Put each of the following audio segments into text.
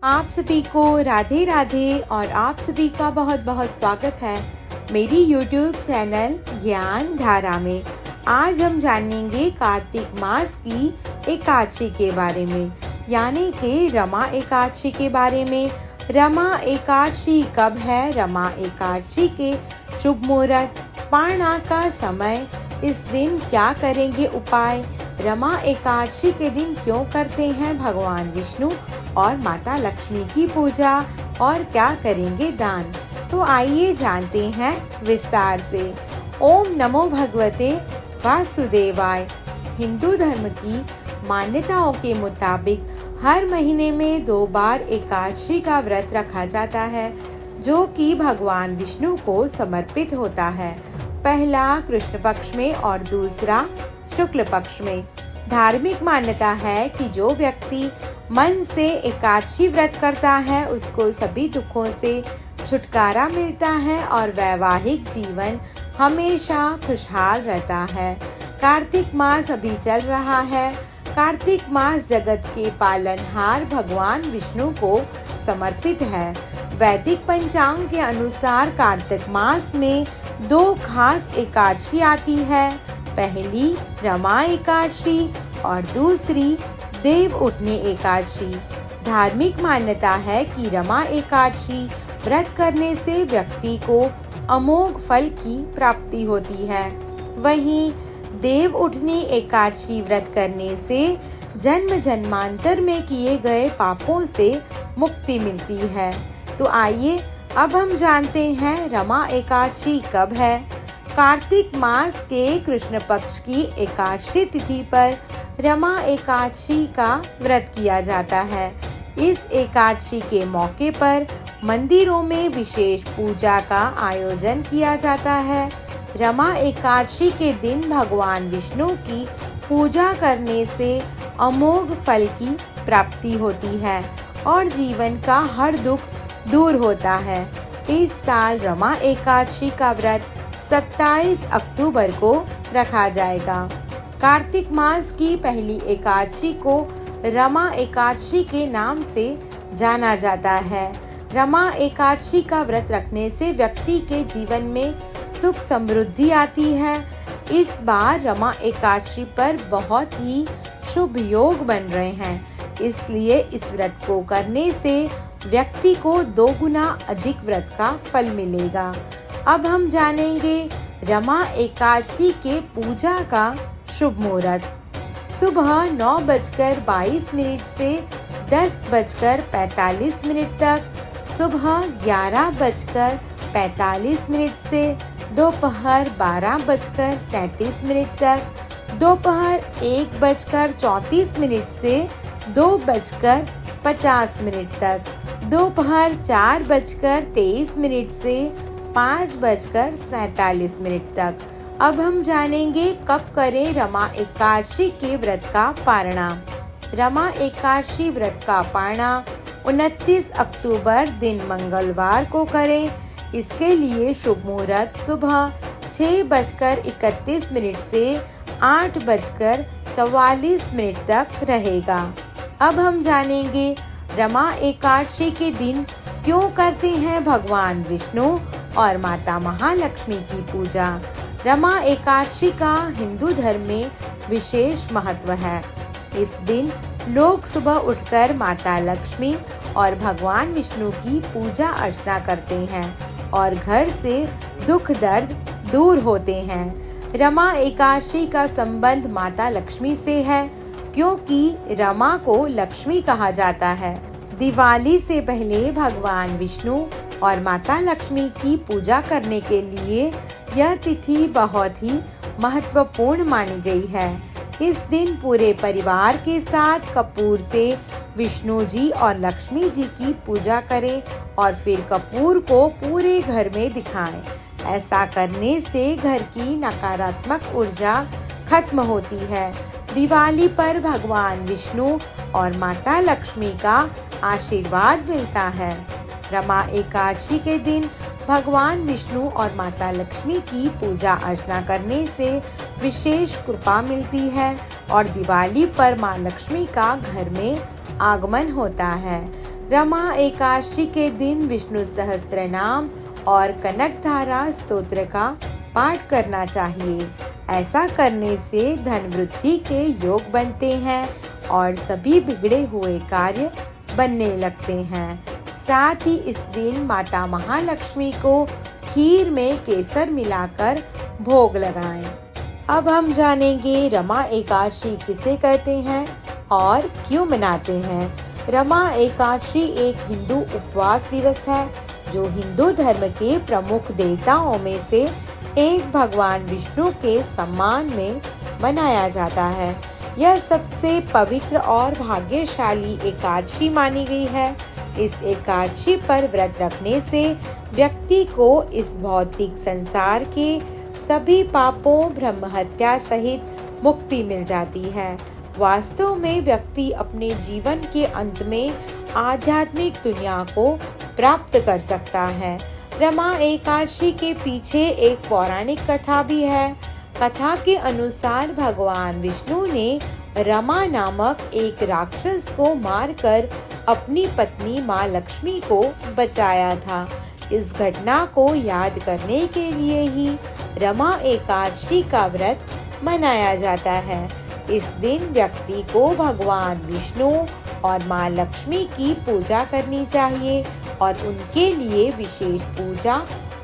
आप सभी को राधे राधे और आप सभी का बहुत बहुत स्वागत है मेरी YouTube चैनल ज्ञान धारा में। आज हम जानेंगे कार्तिक मास की एकादशी के बारे में, यानी कि रमा एकादशी के बारे में। रमा एकादशी कब है, रमा एकादशी के शुभ मुहूर्त, पारणा का समय, इस दिन क्या करेंगे उपाय, रमा एकादशी के दिन क्यों करते हैं भगवान विष्णु और माता लक्ष्मी की पूजा और क्या करेंगे दान। तो आइए जानते हैं विस्तार से। ओम नमो भगवते वासुदेवाय। हिंदू धर्म की मान्यताओं के मुताबिक हर महीने में 2 बार एकादशी का व्रत रखा जाता है, जो कि भगवान विष्णु को समर्पित होता है। पहला कृष्ण पक्ष में और दूसरा शुक्ल पक्ष में। धार्मिक मान्यता है कि जो व्यक्ति मन से एकादशी व्रत करता है उसको सभी दुखों से छुटकारा मिलता है और वैवाहिक जीवन हमेशा खुशहाल रहता है। कार्तिक मास अभी चल रहा है। कार्तिक मास जगत के पालनहार भगवान विष्णु को समर्पित है। वैदिक पंचांग के अनुसार कार्तिक मास में 2 खास एकादशी आती है। पहली रमा एकादशी और दूसरी देव उठनी एकादशी। धार्मिक मान्यता है कि रमा एकादशी व्रत करने से व्यक्ति को अमोघ फल की प्राप्ति होती है। वहीं देव उठनी एकादशी व्रत करने से जन्म जन्मांतर में किए गए पापों से मुक्ति मिलती है। तो आइए अब हम जानते हैं रमा एकादशी कब है। कार्तिक मास के कृष्ण पक्ष की एकादशी तिथि पर रमा एकादशी का व्रत किया जाता है। इस एकादशी के मौके पर मंदिरों में विशेष पूजा का आयोजन किया जाता है। रमा एकादशी के दिन भगवान विष्णु की पूजा करने से अमोघ फल की प्राप्ति होती है और जीवन का हर दुख दूर होता है। इस साल रमा एकादशी का व्रत 27 अक्टूबर को रखा जाएगा। कार्तिक मास की पहली एकादशी को रमा एकादशी के नाम से जाना जाता है। रमा एकादशी का व्रत रखने से व्यक्ति के जीवन में सुख समृद्धि आती है। इस बार रमा एकादशी पर बहुत ही शुभ योग बन रहे हैं, इसलिए इस व्रत को करने से व्यक्ति को 2 गुना अधिक व्रत का फल मिलेगा। अब हम जानेंगे रमा एकादशी के पूजा का शुभ मुहूर्त। सुबह 9:22 से 10:45 तक, सुबह 11:45 से दोपहर 12:33 तक, दोपहर 1:34 से 2:50 तक, दोपहर 4:23 से 5:47 तक। अब हम जानेंगे कब करें रमा एकादशी के व्रत का पारणा। रमा एकादशी व्रत का पारणा 29 अक्टूबर दिन मंगलवार को करें। इसके लिए शुभ मुहूर्त सुबह 6:31 से 8:44 तक रहेगा। अब हम जानेंगे रमा एकादशी के दिन क्यों करते हैं भगवान विष्णु और माता महालक्ष्मी की पूजा। रमा एकादशी का हिंदू धर्म में विशेष महत्व है। इस दिन लोग सुबह उठकर माता लक्ष्मी और भगवान विष्णु की पूजा अर्चना करते हैं और घर से दुख दर्द दूर होते हैं। रमा एकादशी का संबंध माता लक्ष्मी से है, क्योंकि रमा को लक्ष्मी कहा जाता है। दिवाली से पहले भगवान विष्णु और माता लक्ष्मी की पूजा करने के लिए यह तिथि बहुत ही महत्वपूर्ण मानी गई है। इस दिन पूरे परिवार के साथ कपूर से विष्णु जी और लक्ष्मी जी की पूजा करें और फिर कपूर को पूरे घर में दिखाएं। ऐसा करने से घर की नकारात्मक ऊर्जा खत्म होती है। दिवाली पर भगवान विष्णु और माता लक्ष्मी का आशीर्वाद मिलता है। रमा एकादशी के दिन भगवान विष्णु और माता लक्ष्मी की पूजा अर्चना करने से विशेष कृपा मिलती है और दिवाली पर माँ लक्ष्मी का घर में आगमन होता है। रमा एकादशी के दिन विष्णु सहस्त्र नाम और कनकधारा स्तोत्र का पाठ करना चाहिए। ऐसा करने से धन वृद्धि के योग बनते हैं और सभी बिगड़े हुए कार्य बनने लगते हैं। साथ ही इस दिन माता महालक्ष्मी को खीर में केसर मिलाकर भोग लगाएं। अब हम जानेंगे रमा एकादशी किसे कहते हैं और क्यों मनाते हैं। रमा एकादशी एक हिंदू उपवास दिवस है जो हिंदू धर्म के प्रमुख देवताओं में से एक भगवान विष्णु के सम्मान में मनाया जाता है। यह सबसे पवित्र और भाग्यशाली एकादशी मानी गई है। इस एकादशी पर व्रत रखने से व्यक्ति को इस भौतिक संसार के सभी पापों, ब्रह्म हत्या सहित मुक्ति मिल जाती है। वास्तव में व्यक्ति अपने जीवन के अंत में आध्यात्मिक दुनिया को प्राप्त कर सकता है। रमा एकादशी के पीछे एक पौराणिक कथा भी है। कथा के अनुसार भगवान विष्णु ने रमा नामक एक राक्षस को मारकर अपनी पत्नी माँ लक्ष्मी को बचाया था। इस घटना को याद करने के लिए ही रमा एकादशी का व्रत मनाया जाता है। इस दिन व्यक्ति को भगवान विष्णु और माँ लक्ष्मी की पूजा करनी चाहिए और उनके लिए विशेष पूजा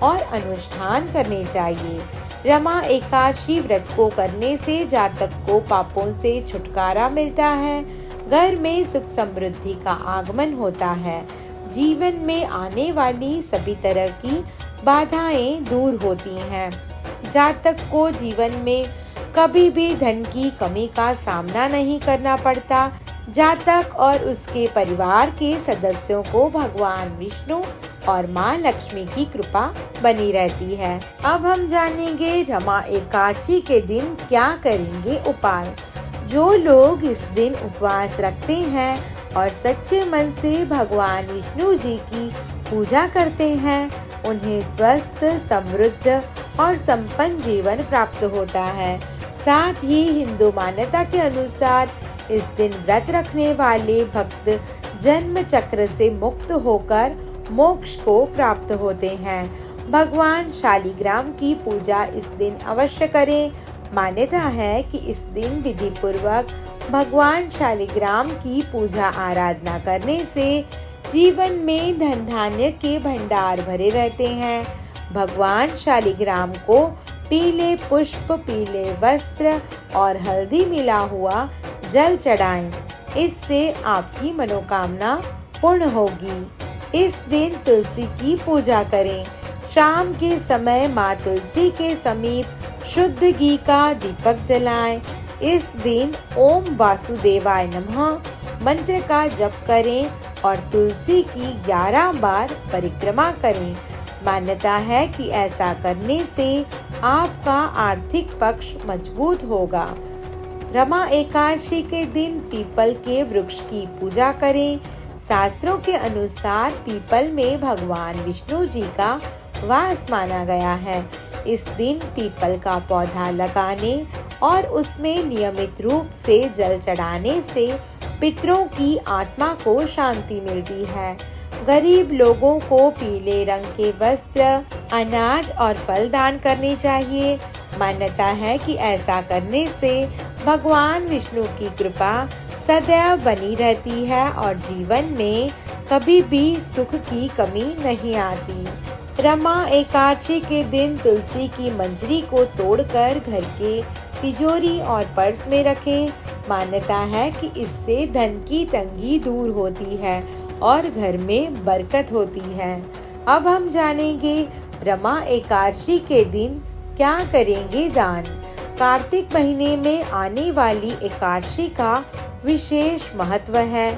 और अनुष्ठान करने चाहिए। रमा एकादशी व्रत को करने से जातक को पापों से छुटकारा मिलता है, घर में सुख समृद्धि का आगमन होता है, जीवन में आने वाली सभी तरह की बाधाएं दूर होती हैं। जातक को जीवन में कभी भी धन की कमी का सामना नहीं करना पड़ता। जातक और उसके परिवार के सदस्यों को भगवान विष्णु और माँ लक्ष्मी की कृपा बनी रहती है। अब हम जानेंगे रमा एकादशी के दिन क्या करेंगे उपाय। जो लोग इस दिन उपवास रखते हैं और सच्चे मन से भगवान विष्णु जी की पूजा करते हैं, उन्हें स्वस्थ, समृद्ध और संपन्न जीवन प्राप्त होता है। साथ ही हिंदू मान्यता के अनुसार इस दिन व्रत रखने वाले भक्त जन्म चक्र से मुक्त होकर मोक्ष को प्राप्त होते हैं। भगवान शालिग्राम की पूजा इस दिन अवश्य करें। मान्यता है कि इस दिन विधि पूर्वक भगवान शालिग्राम की पूजा आराधना करने से जीवन में धन धान्य के भंडार भरे रहते हैं। भगवान शालिग्राम को पीले पुष्प, पीले वस्त्र और हल्दी मिला हुआ जल चढ़ाएं। इससे आपकी मनोकामना पूर्ण होगी। इस दिन तुलसी की पूजा करें। शाम के समय माँ तुलसी के समीप शुद्ध घी का दीपक जलाएं। इस दिन ओम वासुदेवाय नमः मंत्र का जप करें और तुलसी की 11 बार परिक्रमा करें। मान्यता है कि ऐसा करने से आपका आर्थिक पक्ष मजबूत होगा। रमा एकादशी के दिन पीपल के वृक्ष की पूजा करें। शास्त्रों के अनुसार पीपल में भगवान विष्णु जी का वास माना गया है। इस दिन पीपल का पौधा लगाने और उसमें नियमित रूप से जल चढ़ाने से पितरों की आत्मा को शांति मिलती है। गरीब लोगों को पीले रंग के वस्त्र, अनाज और फल दान करने चाहिए। मान्यता है कि ऐसा करने से भगवान विष्णु की कृपा सदैव बनी रहती है और जीवन में कभी भी सुख की कमी नहीं आती। रमा एकादशी के दिन तुलसी की मंजरी को तोड़कर घर के तिजोरी और पर्स में रखें। मान्यता है कि इससे धन की तंगी दूर होती है और घर में बरकत होती है। अब हम जानेंगे रमा एकादशी के दिन क्या करेंगे दान। कार्तिक महीने में आने वाली एकादशी का विशेष महत्व है।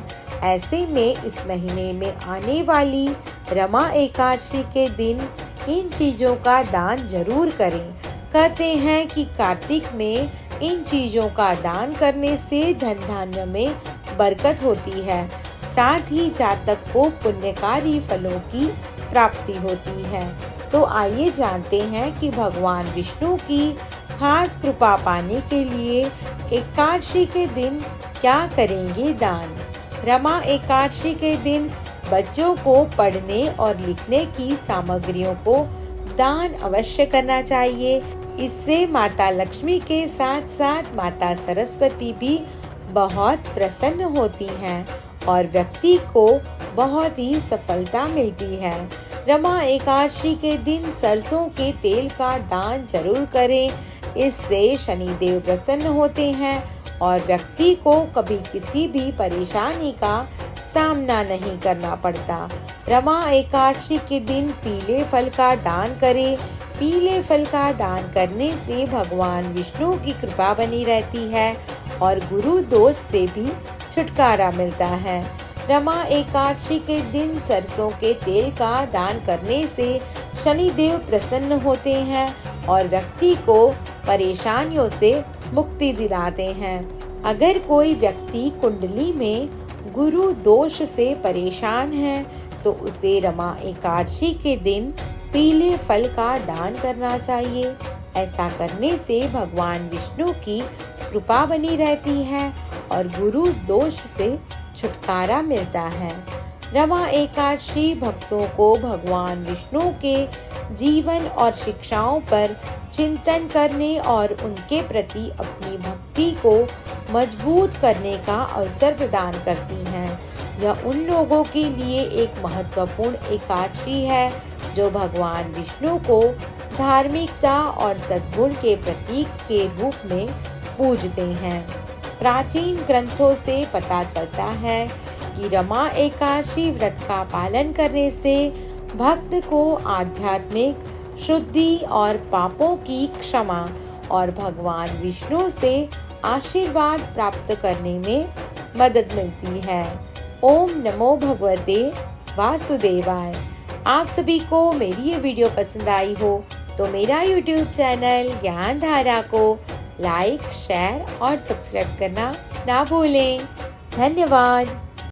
ऐसे में इस महीने में आने वाली रमा एकादशी के दिन इन चीजों का दान जरूर करें। कहते हैं कि कार्तिक में इन चीजों का दान करने से धन धान्य में बरकत होती है। साथ ही जातक को पुण्यकारी फलों की प्राप्ति होती है। तो आइए जानते हैं कि भगवान विष्णु की खास कृपा पाने के लिए एकादशी के दिन क्या करेंगे दान। रमा एकादशी के दिन बच्चों को पढ़ने और लिखने की सामग्रियों को दान अवश्य करना चाहिए। इससे माता लक्ष्मी के साथ साथ माता सरस्वती भी बहुत प्रसन्न होती हैं और व्यक्ति को बहुत ही सफलता मिलती है। रमा एकादशी के दिन सरसों के तेल का दान जरूर करें। इससे शनिदेव प्रसन्न होते हैं और व्यक्ति को कभी किसी भी परेशानी का सामना नहीं करना पड़ता। रमा एकादशी के दिन पीले फल का दान करें। पीले फल का दान करने से भगवान विष्णु की कृपा बनी रहती है और गुरु दोष से भी छुटकारा मिलता है। रमा एकादशी के दिन सरसों के तेल का दान करने से शनिदेव प्रसन्न होते हैं और व्यक्ति को परेशानियों से मुक्ति दिलाते हैं। अगर कोई व्यक्ति कुंडली में गुरु दोष से परेशान है तो उसे रमा एकादशी के दिन पीले फल का दान करना चाहिए। ऐसा करने से भगवान विष्णु की कृपा बनी रहती है और गुरु दोष से छुटकारा मिलता है। रमा एकादशी भक्तों को भगवान विष्णु के जीवन और शिक्षाओं पर चिंतन करने और उनके प्रति अपनी भक्ति को मजबूत करने का अवसर प्रदान करती हैं। यह उन लोगों के लिए एक महत्वपूर्ण एकादशी है जो भगवान विष्णु को धार्मिकता और सद्गुण के प्रतीक के रूप में पूजते हैं। प्राचीन ग्रंथों से पता चलता है कि रमा एकादशी व्रत का पालन करने से भक्त को आध्यात्मिक शुद्धि और पापों की क्षमा और भगवान विष्णु से आशीर्वाद प्राप्त करने में मदद मिलती है। ओम नमो भगवते वासुदेवाय। आप सभी को मेरी ये वीडियो पसंद आई हो तो मेरा YouTube चैनल ज्ञान धारा को लाइक, शेयर और सब्सक्राइब करना ना भूलें। धन्यवाद।